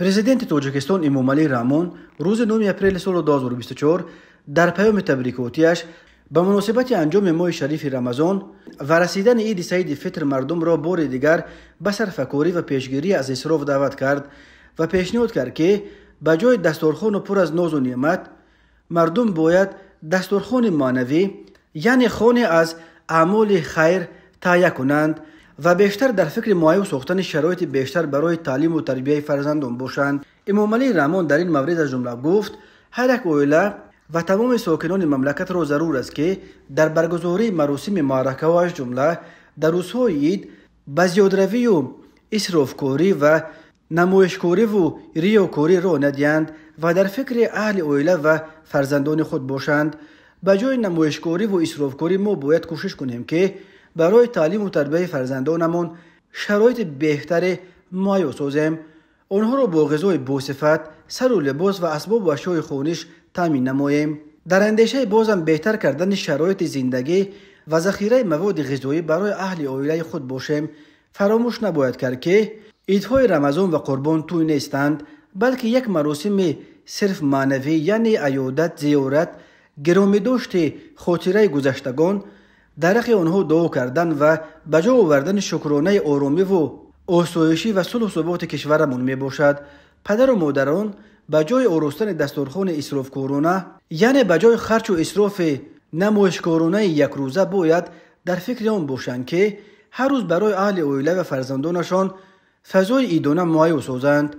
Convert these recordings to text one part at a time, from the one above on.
پرزیدنت تاجیکستان امامعلی رحمون روز 9 اپریل سال 2024 در پیام تبریکاتیش به مناسبت انجام ماه شریف رمضان و رسیدن عید سعید فطر مردم را بار دیگر به صرفه‌کاری و پیشگیری از اسراف دعوت کرد و پیشنهاد کرد که به جای دسترخوان پر از ناز و نعمت مردم باید دسترخوان معنوی یعنی خانه از اعمال خیر تهیه کنند و بیشتر در فکر مایه و ساختن شرایط بیشتر برای تعلیم و تربیت فرزندان باشند. امامعلی رحمون در این مورد از جمله گفت هر یک عائله و تمام ساکنان مملکت را ضرور است که در برگزاری مراسم معرکه و از جمله در روزهای عید به زیادروی و اسرافکاری و نمایشکاری و ریاکاری را ندهند و در فکر اهل عائله و فرزندان خود باشند. به جای نمایشکاری و اسرافکاری ما باید کوشش کنیم که برای تعلیم و تربیت فرزندانمان شرایط بهتر مهیا سازیم، آنها را با غذای باصفت، سر و لباس و اسباب و اشیاء خانش تامین نماییم. در اندیشه بازم بهتر کردن شرایط زندگی و ذخیره مواد غذایی برای اهل عائله خود باشیم. فراموش نباید کرد که عیدهای رمضان و قربان توی نیستند، بلکه یک مراسم صرف معنوی یعنی عیادت، زیارت، گرامی داشت خاطره گذشتگان، در حق آنها دعا کردن و به جا آوردن شکرانه آرامی و آسایشی و صلح و ثبات کشورمان می باشد. پدر و مادران به جای آراستن دسترخوان اسرافکارانه یعنی به جای خرچ و اسراف نمایشکارانه یک روزه باید در فکر آن باشند که هر روز برای اهل عائله و فرزندانشان فضای عیدانه مهیا سازند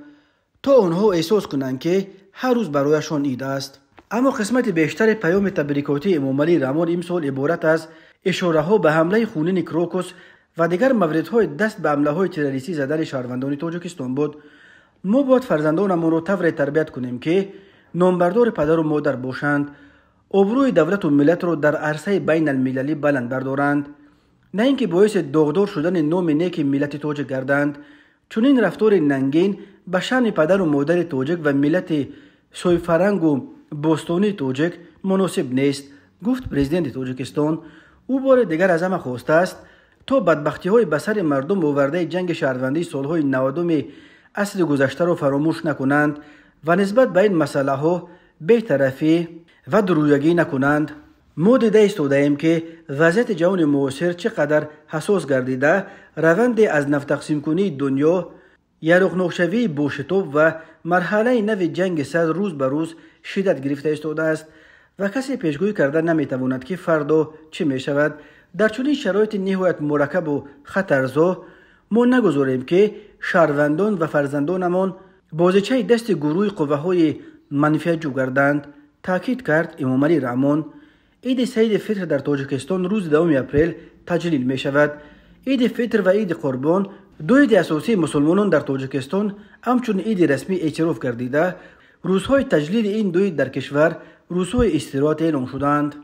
تا آنها احساس کنند که هر روز برایشان عید است. اما قسمت بیشتر پیام تبریکاتی امامعلی رحمون امسال عبارت از اشاره ها به حمله خونین کراکوس و دیگر موردهای دست به حمله های تروریستی زدن شهروندان تاجیکستان بود. ما باید فرزندانمان را طوری تربیت کنیم که نامبردار پدر و مادر باشند، آبروی دولت و ملت را در عرصه بین المللی بلند بردارند، نه اینکه باعث داغدار شدن نام نیک ملت تاجیک گردند. چون این رفتار ننگین به شأن پدر و مادر تاجیک و ملت سوی فرنگ و باستانی تاجیک مناسب نیست، گفت پرزیدنت تاجیکستان. او بار دیگر از همه خواسته است تا بدبختی های به سر مردم آورده جنگ شهروندی سالهای 90 عصر گذشته را فراموش نکنند و نسبت به این مسئله ها بی‌طرفی و درویگی نکنند. ما دیده ایستاده ایم که وضعیت جهان معاصر چقدر حساس گردیده، روند از نفت تقسیم کنی دنیا، یرق‌ناک‌شوی بوشتاب و مرحله نو جنگ سرد روز به روز شدت گرفته ایستاده است و کسی پیشگویی کرده نمیتواند که فردا چه می شود. در چنین شرایط نهایت مرکب و خطرزا ما نگذاریم که شهروندان و فرزندانمان بازیچه دست گروه قوه‌های منفی جو گردند، تاکید کرد امامعلی رحمون. عید سعید فطر در تاجیکستان روز 2 اپریل تجلیل می شود. عید فطر و عید قربان دو عید اساسی مسلمانان در تاجیکستان همچون عید رسمی اعتراف گردیده، روزهای تجلیل این دو عید در کشور روزهای استراحت اعلام شدند.